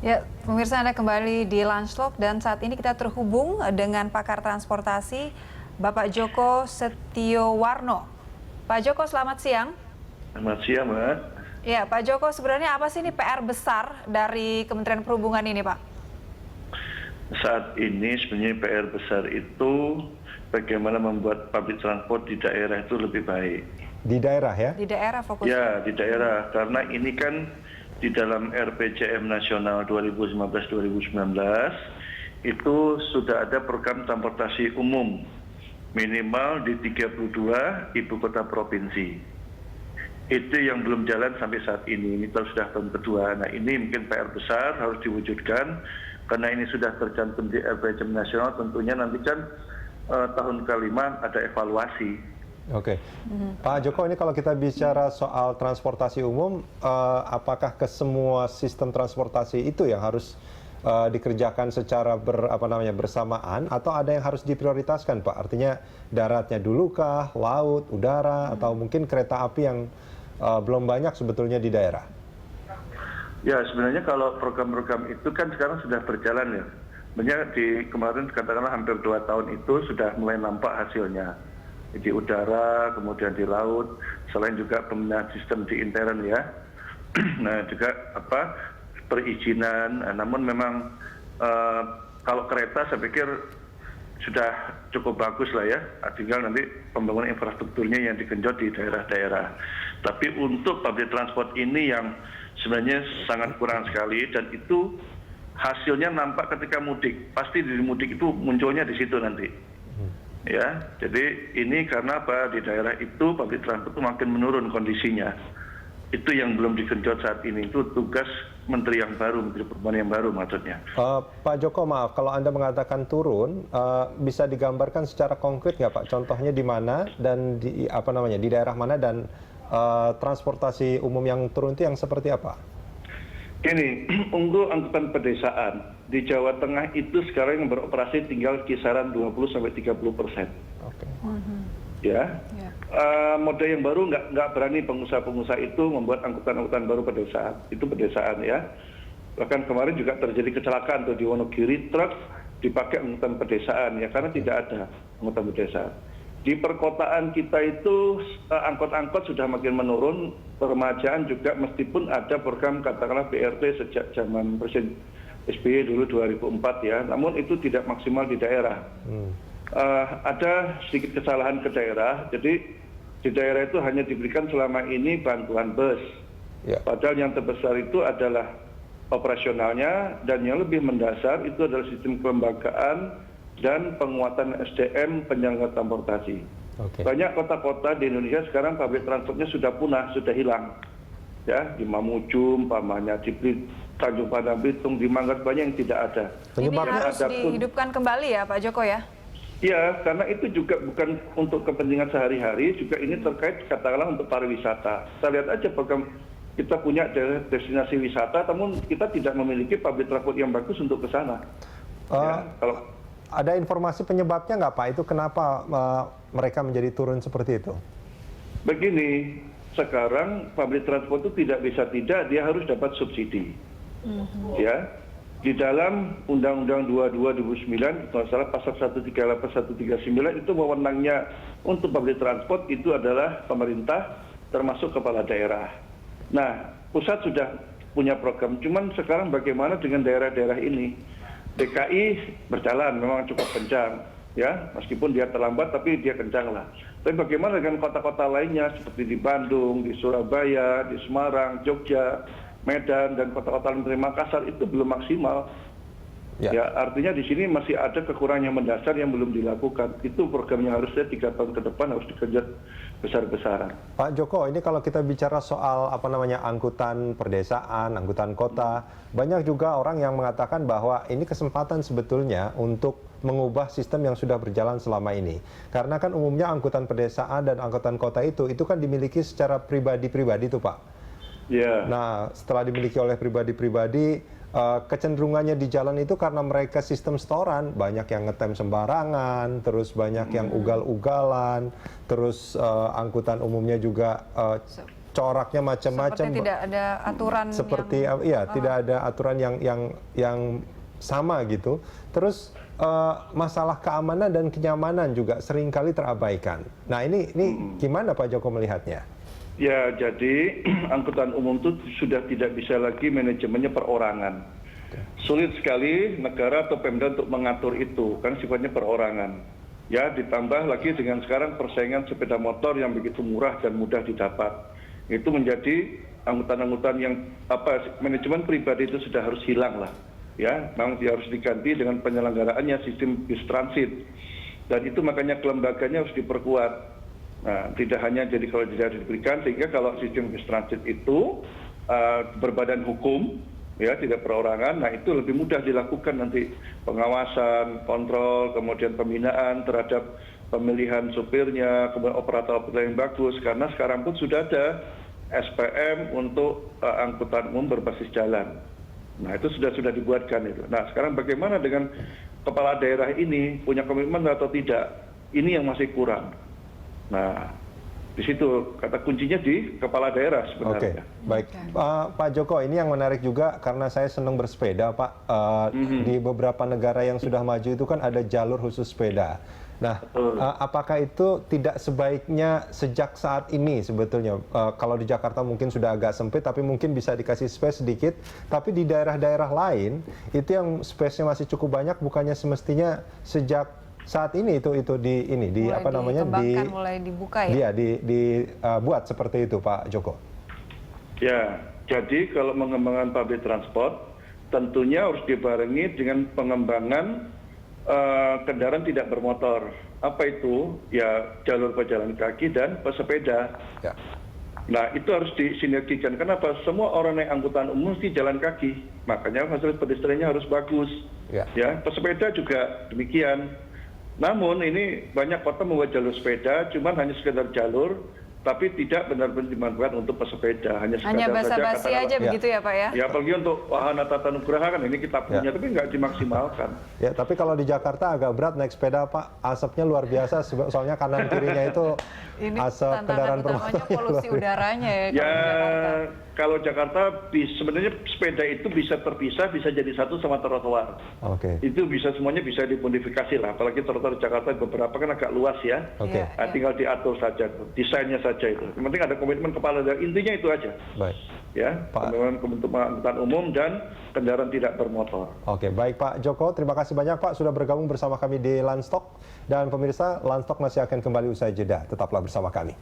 Ya, pemirsa Anda kembali di Lunch Talk dan saat ini kita terhubung dengan pakar transportasi Bapak Joko Setiowarno. Pak Joko, selamat siang. Selamat siang, Mbak. Ya, Pak Joko, sebenarnya apa sih ini PR besar dari Kementerian Perhubungan ini, Pak? Saat ini sebenarnya PR besar itu bagaimana membuat public transport di daerah itu lebih baik. Di daerah ya? Di daerah fokusnya? Ya, di daerah. Karena ini kan di dalam RPJM Nasional 2015-2019 itu sudah ada program transportasi umum minimal di 32 ibu kota provinsi. Itu yang belum jalan sampai saat ini. Ini sudah tahun kedua. Nah, ini mungkin PR besar harus diwujudkan karena ini sudah tercantum di RPJM Nasional. Tentunya nanti kan tahun kelima ada evaluasi. Oke, Pak Joko, ini kalau kita bicara soal transportasi umum, apakah ke semua sistem transportasi itu yang harus dikerjakan secara bersamaan, atau ada yang harus diprioritaskan, Pak? Artinya daratnya dulu kah, laut, udara, atau mungkin kereta api yang belum banyak sebetulnya di daerah? Ya, sebenarnya kalau program-program itu kan sekarang sudah berjalan ya. Sebenarnya di kemarin katakanlah hampir 2 tahun itu sudah mulai nampak hasilnya. Di udara, kemudian di laut, selain juga pembenahan sistem di intern ya. Nah, juga perizinan. Namun memang kalau kereta saya pikir sudah cukup bagus lah ya. Tinggal nanti pembangunan infrastrukturnya yang digenjot di daerah-daerah. Tapi untuk public transport ini yang sebenarnya sangat kurang sekali, dan itu hasilnya nampak ketika mudik. Pasti di mudik itu munculnya di situ nanti. Ya, jadi ini karena apa, di daerah itu public transport itu makin menurun kondisinya. Itu yang belum digenjot saat ini, itu tugas menteri yang baru, menteri perhubungan yang baru maksudnya. Pak Joko, maaf kalau Anda mengatakan turun, bisa digambarkan secara konkret nggak Pak? Contohnya di mana dan di di daerah mana, dan transportasi umum yang turun itu yang seperti apa? Ini untuk angkutan pedesaan di Jawa Tengah itu sekarang yang beroperasi tinggal kisaran 20-30%. Oke. Ya, mode yang baru nggak berani pengusaha-pengusaha itu membuat angkutan-angkutan baru pedesaan. Itu pedesaan ya. Bahkan kemarin juga terjadi kecelakaan tuh di Wonogiri, truk dipakai angkutan pedesaan ya, karena tidak ada angkutan pedesaan. Di perkotaan kita itu angkot-angkot sudah makin menurun, peremajaan juga meskipun ada program katakanlah BRT sejak zaman Presiden SBY dulu 2004 ya, namun itu tidak maksimal di daerah. Ada sedikit kesalahan ke daerah, jadi di daerah itu hanya diberikan selama ini bantuan bus. Ya. Padahal yang terbesar itu adalah operasionalnya, dan yang lebih mendasar itu adalah sistem kelembagaan dan penguatan SDM penyelenggara transportasi. Okay. Banyak kota-kota di Indonesia sekarang public transportnya sudah punah, sudah hilang. Ya, di Mamuju, pamannya di Tanjung Pandan Belitung, di Manggas banyak yang tidak ada. Ini harus dihidupkan kembali ya Pak Joko ya? Iya, karena itu juga bukan untuk kepentingan sehari-hari, juga ini terkait katakanlah untuk pariwisata. Kita lihat aja program kita punya destinasi wisata, namun kita tidak memiliki public transport yang bagus untuk ke sana. Ada informasi penyebabnya nggak Pak? Itu kenapa mereka menjadi turun seperti itu? Begini, sekarang public transport itu tidak bisa tidak, dia harus dapat subsidi. Ya, di dalam Undang-Undang 22/2009, kalau salah pasal 138 139 itu wewenangnya untuk public transport itu adalah pemerintah termasuk kepala daerah. Nah, pusat sudah punya program, cuman sekarang bagaimana dengan daerah-daerah ini? DKI berjalan memang cukup kencang, ya, meskipun dia terlambat tapi dia kencang lah. Tapi bagaimana dengan kota-kota lainnya seperti di Bandung, di Surabaya, di Semarang, Jogja, Medan, dan kota-kota lain seperti Makassar itu belum maksimal. Ya, artinya di sini masih ada kekurangan yang mendasar yang belum dilakukan. Itu programnya harusnya 3 tahun ke depan harus dikejar besar-besaran. Pak Joko, ini kalau kita bicara soal angkutan perdesaan, angkutan kota, banyak juga orang yang mengatakan bahwa ini kesempatan sebetulnya untuk mengubah sistem yang sudah berjalan selama ini. Karena kan umumnya angkutan pedesaan dan angkutan kota itu kan dimiliki secara pribadi-pribadi tuh Pak. Yeah. Nah, setelah dimiliki oleh pribadi-pribadi, kecenderungannya di jalan itu karena mereka sistem setoran, banyak yang ngetem sembarangan, terus banyak yang ugal-ugalan, terus angkutan umumnya juga coraknya macam-macam. Seperti tidak ada aturan Seperti yang... tidak ada aturan yang sama gitu. Terus masalah keamanan dan kenyamanan juga seringkali terabaikan. Nah ini gimana Pak Joko melihatnya? Ya, jadi angkutan umum itu sudah tidak bisa lagi manajemennya perorangan. Sulit sekali negara atau Pemda untuk mengatur itu, kan sifatnya perorangan. Ya, ditambah lagi dengan sekarang persaingan sepeda motor yang begitu murah dan mudah didapat. Itu menjadi angkutan-angkutan yang manajemen pribadi itu sudah harus hilang lah. Ya, memang dia harus diganti dengan penyelenggaraannya sistem bis transit. Dan itu makanya kelembaganya harus diperkuat. Nah, tidak hanya jadi kalau tidak diberikan, sehingga kalau sistem bis transit itu berbadan hukum, ya tidak perorangan, nah itu lebih mudah dilakukan nanti pengawasan, kontrol, kemudian pembinaan terhadap pemilihan supirnya, kemudian operator yang bagus, karena sekarang pun sudah ada SPM untuk angkutan umum berbasis jalan. Nah itu sudah dibuatkan itu. Nah sekarang bagaimana dengan kepala daerah ini punya komitmen atau tidak? Ini yang masih kurang. Nah, di situ kata kuncinya di kepala daerah sebenarnya. Oke, baik. Pak Joko, ini yang menarik juga karena saya senang bersepeda, Pak. Di beberapa negara yang sudah maju itu kan ada jalur khusus sepeda. Nah, apakah itu tidak sebaiknya sejak saat ini sebetulnya? Kalau di Jakarta mungkin sudah agak sempit, tapi mungkin bisa dikasih space sedikit. Tapi di daerah-daerah lain, itu yang space-nya masih cukup banyak, bukannya semestinya sejak saat ini itu mulai dibuka ya? dibuat seperti itu Pak Joko. Ya, jadi kalau mengembangkan public transport tentunya harus dibarengi dengan pengembangan kendaraan tidak bermotor. Apa itu? Ya jalur pejalan kaki dan pesepeda. Ya. Nah itu harus disinergikan. Kenapa? Semua orang naik angkutan umum mesti jalan kaki. Makanya fasilitas pedestriannya harus bagus. Ya, pesepeda juga demikian. Namun ini banyak kota membuat jalur sepeda, cuman hanya sekedar jalur, tapi tidak benar-benar dimanfaatkan untuk pesepeda. Hanya basa-basi aja begitu ya Pak ya? Ya apalagi untuk wahana tata nugraha kan ini kita punya, tapi nggak dimaksimalkan. Ya tapi kalau di Jakarta agak berat naik sepeda Pak, asapnya luar biasa, soalnya kanan kirinya itu ini asap kendaraan bermotor. Polusi udaranya ya. Ya kalau Jakarta sebenarnya sepeda itu bisa terpisah, bisa jadi satu sama trotoar. Oke. Itu bisa semuanya bisa dimodifikasi lah. Apalagi trotoar Jakarta beberapa kan agak luas ya. Oke. Tinggal diatur saja, desainnya saja itu. Yang penting ada komitmen kepala daerah. Intinya itu aja. Baik. Ya, komitmen untuk angkutan umum dan kendaraan tidak bermotor. Oke, baik Pak Joko, terima kasih banyak Pak sudah bergabung bersama kami di Landstalk. Dan pemirsa, Landstalk masih akan kembali usai jeda. Tetaplah bersama kami.